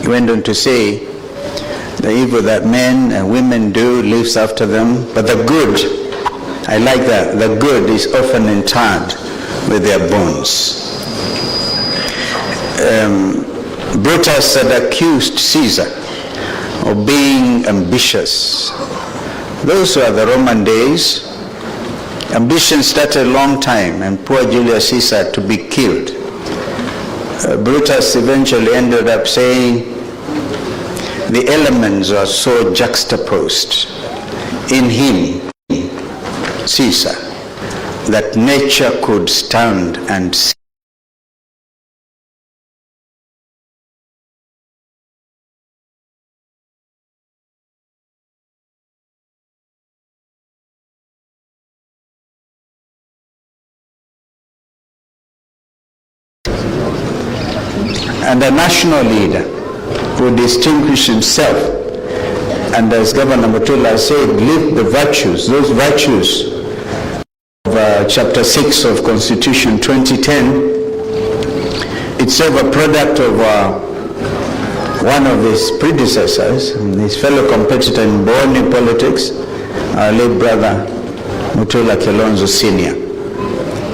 He went on to say, the evil that men and women do lives after them, but the good, I like that, the good is often interred with their bones. Brutus had accused Caesar of being ambitious. Those were the Roman days. Ambition started a long time, and poor Julius Caesar had to be killed. Brutus eventually ended up saying, the elements are so juxtaposed in him, Caesar, that nature could stand and see. And a national leader who distinguished himself, and as Governor Mutula said, lived the virtues, those virtues of Chapter 6 of Constitution 2010. It's a product of one of his predecessors, his fellow competitor in Boni politics, our late brother Mutula Kalonzo Sr.,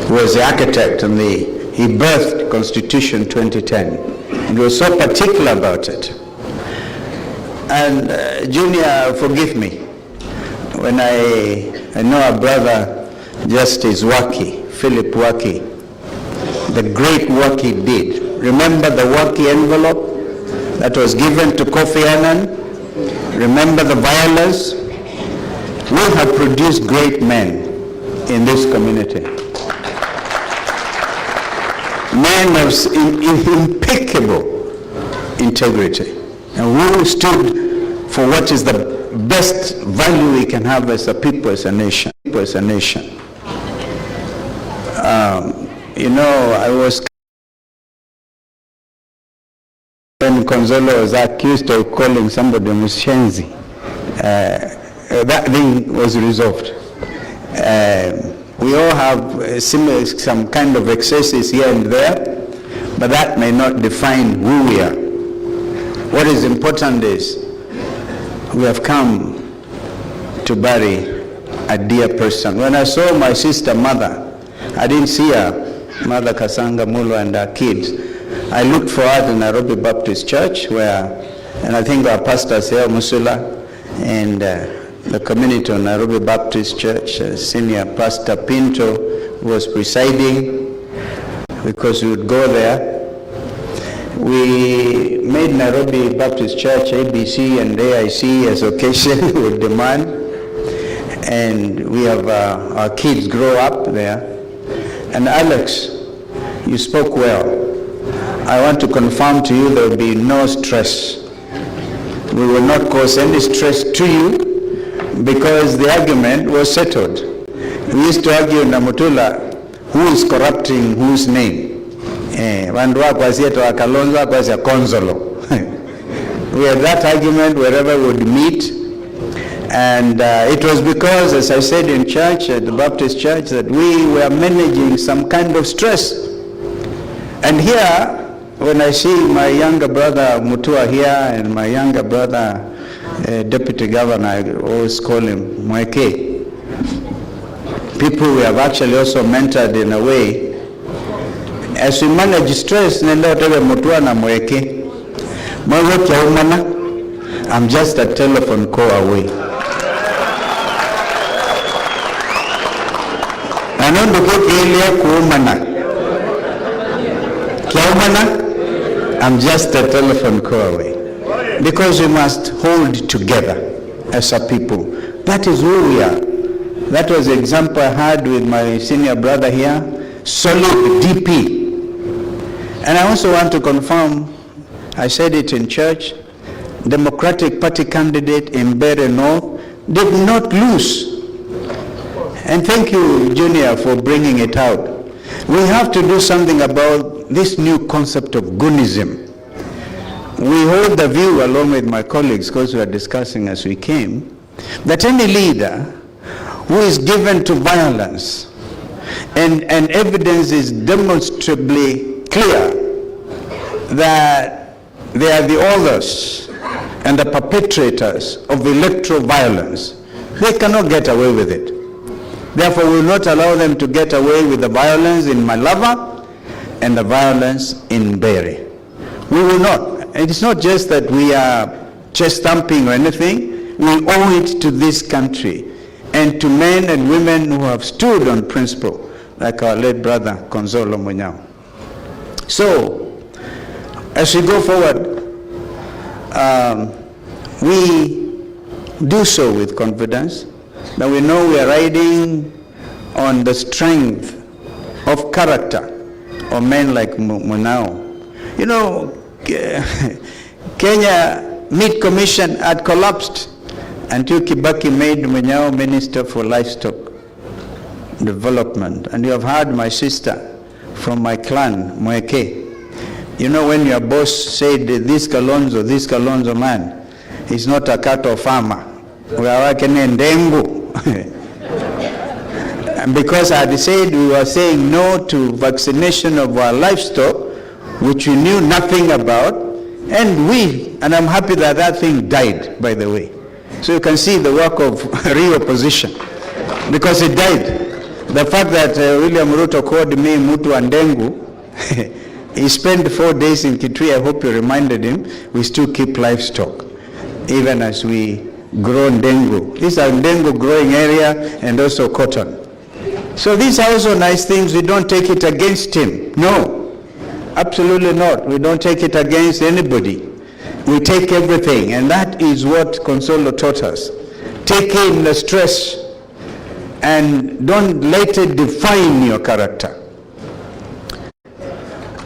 who was the architect and he birthed Constitution 2010. And he was so particular about it. And Junior, forgive me, when I know our brother Justice Waki, Philip Waki, the great work he did. Remember the Waki envelope that was given to Kofi Annan? Remember the violence? We have produced great men in this community. Men of impeccable integrity, and who stood for what is the best value we can have as a people, as a nation. I was, when Konzolo was accused of calling somebody Mushenzi, that thing was resolved. We all have some kind of excesses here and there, but that may not define who we are. What is important is we have come to bury a dear person. When I saw my sister mother, I didn't see her, Mother Kasanga Mulu and her kids. I looked for her in Nairobi Baptist Church, and I think our pastor Seo Musula and the community of Nairobi Baptist Church, Senior Pastor Pinto, who was presiding, because we would go there. We made Nairobi Baptist Church, ABC and AIC as occasion would demand, and we have our kids grow up there. And Alex, you spoke well. I want to confirm to you there will be no stress. We will not cause any stress to you, because the argument was settled. We used to argue in Namutula, who is corrupting whose name? Kalonzo. We had that argument wherever we would meet, and it was because, as I said in church, at the Baptist church, that we were managing some kind of stress. And here, when I see my younger brother Mutua here and my younger brother Deputy Governor, I always call him Mweke. People we have actually also mentored in a way. As we manage stress, I'm just a telephone call away. I'm just a telephone call away. Because we must hold together as a people. That is who we are. That was the example I had with my senior brother here, solid DP. And I also want to confirm, I said it in church, Democratic Party candidate in Mbeere North did not lose. And thank you, Junior, for bringing it out. We have to do something about this new concept of goonism. We hold the view, along with my colleagues, because we were discussing as we came, that any leader who is given to violence and evidence is demonstrably clear that they are the authors and the perpetrators of electoral violence. They cannot get away with it. Therefore, we will not allow them to get away with the violence in Malava and the violence in Beri. We will not. It is not just that we are chest thumping or anything. We owe it to this country and to men and women who have stood on principle, like our late brother Kalonzo Munyao. So, as we go forward, we do so with confidence, that we know we are riding on the strength of character of men like Munao. You know, Kenya Meat Commission had collapsed until Kibaki made Munao Minister for Livestock Development. And you have heard my sister from my clan, Mweke. You know, when your boss said, this Kalonzo man is not a cattle farmer. We are working in Dengu. And because I had said we were saying no to vaccination of our livestock, which we knew nothing about, and I'm happy that that thing died, by the way. So you can see the work of real opposition, because it died. The fact that William Ruto called me Mutu and Dengu, he spent 4 days in Kitui. I hope you reminded him, we still keep livestock, even as we grow Dengu. These are Dengu growing area and also cotton. So these are also nice things. We don't take it against him. No, absolutely not. We don't take it against anybody. We take everything, and that is what Consolo taught us. Take in the stress and don't let it define your character.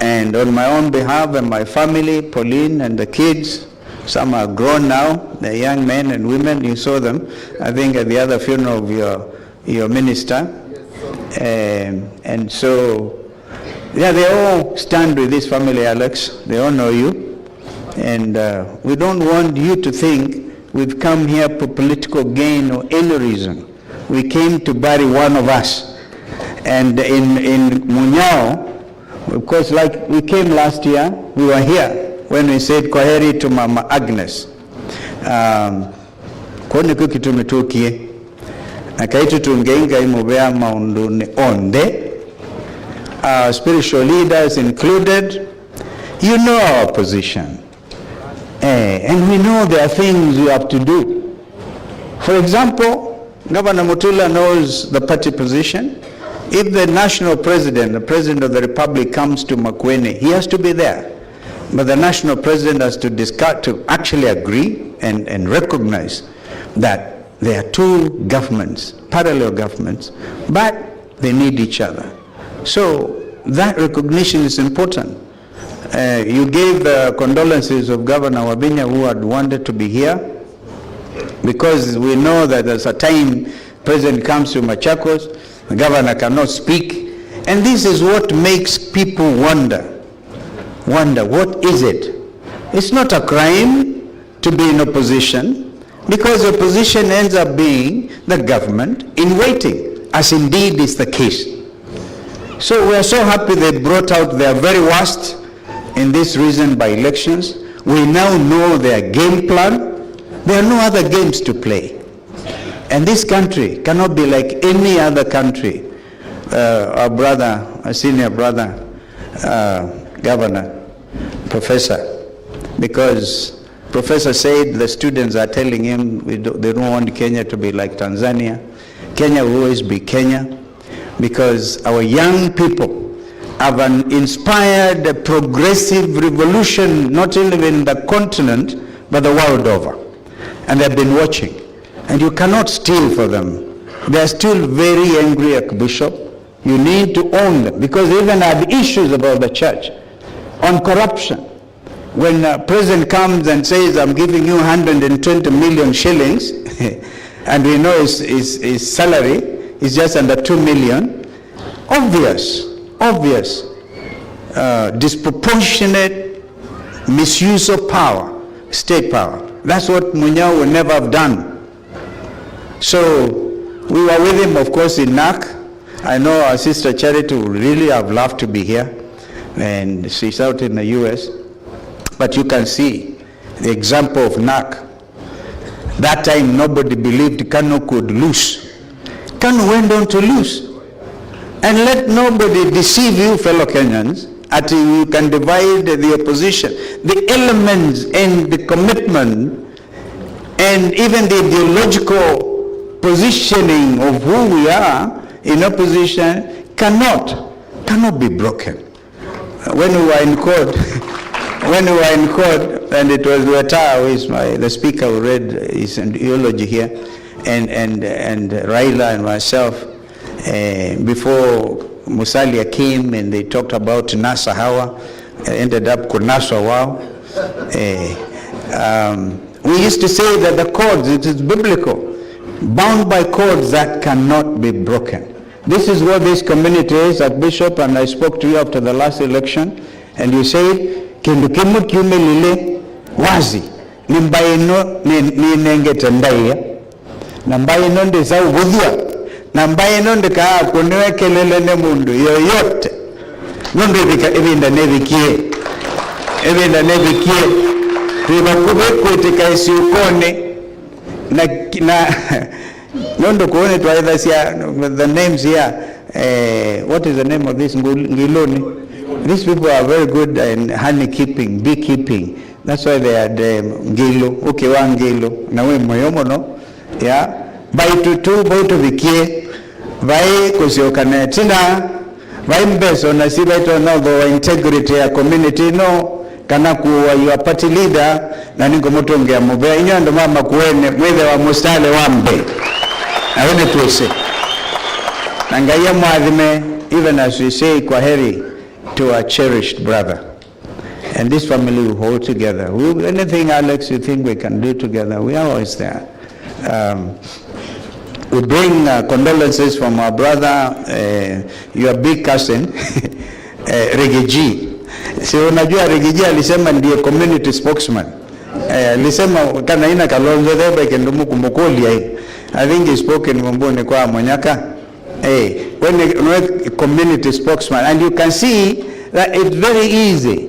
And on my own behalf and my family, Pauline and the kids, some are grown now, they're young men and women, you saw them, I think at the other funeral of your minister. And so, yeah, they all stand with this family, Alex. They all know you. And we don't want you to think we've come here for political gain or any reason. We came to bury one of us. And in Munyao, of course, like we came last year, we were here when we said kwaheri to Mama Agnes. Kone kukitumitukie. Nakaitu tungeinga imubea maunduni onde. Our spiritual leaders included. You know our position. And we know there are things you have to do. For example, Governor Mutula knows the party position. If the national president, the president of the republic, comes to Makueni, he has to be there. But the national president has to discuss, to actually agree and recognize that there are two governments, parallel governments, but they need each other. So that recognition is important. You gave the condolences of Governor Wabinya, who had wanted to be here, because we know that there's a time president comes to Machakos, the governor cannot speak, and this is what makes people wonder, what is it? It's not a crime to be in opposition, because opposition ends up being the government in waiting, as indeed is the case. So we are so happy they brought out their very worst in this recent by-elections. We now know their game plan. There are no other games to play. And this country cannot be like any other country. Our brother, our senior brother, governor, professor, because professor said the students are telling him they don't want Kenya to be like Tanzania. Kenya will always be Kenya, because our young people have inspired a progressive revolution, not only in the continent, but the world over. And they've been watching. And you cannot steal for them. They're still very angry at Bishop. You need to own them, because they even have issues about the church on corruption. When a president comes and says, I'm giving you 120 million shillings, and we know his salary is just under 2 million, obvious, disproportionate misuse of power, state power. That's what Munyao would never have done. So we were with him, of course, in NAC. I know our sister Charity would really have loved to be here, and she's out in the US. But you can see the example of NAC. That time nobody believed Kanu could lose. Kanu went on to lose. And let nobody deceive you, fellow Kenyans, until you can divide the opposition. The elements and the commitment and even the ideological positioning of who we are in opposition cannot be broken. When we were in court, and it was Weta, who is the speaker who read his eulogy here, and Raila and myself, before Musalia came and they talked about Nasa Hawa, ended up Kunaswa Wao. We used to say that the cords, it is biblical, bound by cords that cannot be broken. This is what this community is at Bishop, and I spoke to you after the last election, and you said, Kindu kimu kiume lile wazi, nimbaino ni nengete ndaya, nambaino ndi za ugudhia, nambaino ndi kaa kunewe kelele ne mundu yoyote, mundu ibinda nevikie, tuiba kubekutika isi ukone, na nondo kuone tu either siya, the names here, what is the name of this, Ngiloni? These people are very good in honey keeping, beekeeping. That's why they are the Ngilo, ukiwa Ngilo, na we moyomo no, yeah. Bai tutu, bai tuvikie, bai kusiokane, tina, bai mbeso na si bai to know the integrity ya community no, kana kuwa your party leader, na ningo moto ngea mubea, inyo ndo mama kuwene, mwede wa mustale wambe. Na wene tuwese. Nangaya muadhime, even as we say kwa heri, to our cherished brother. And this family will hold together. Anything, Alex, you think we can do together, we are always there. We bring condolences from our brother, your big cousin, Regeji. So unajua Regeji alisema ndiye community spokesman. Alisema kana ina Kalonzo theba ikendumu kumukoli ya I think he spoke in Mbone kwa Monyaka. When a community spokesman, and you can see that it's very easy.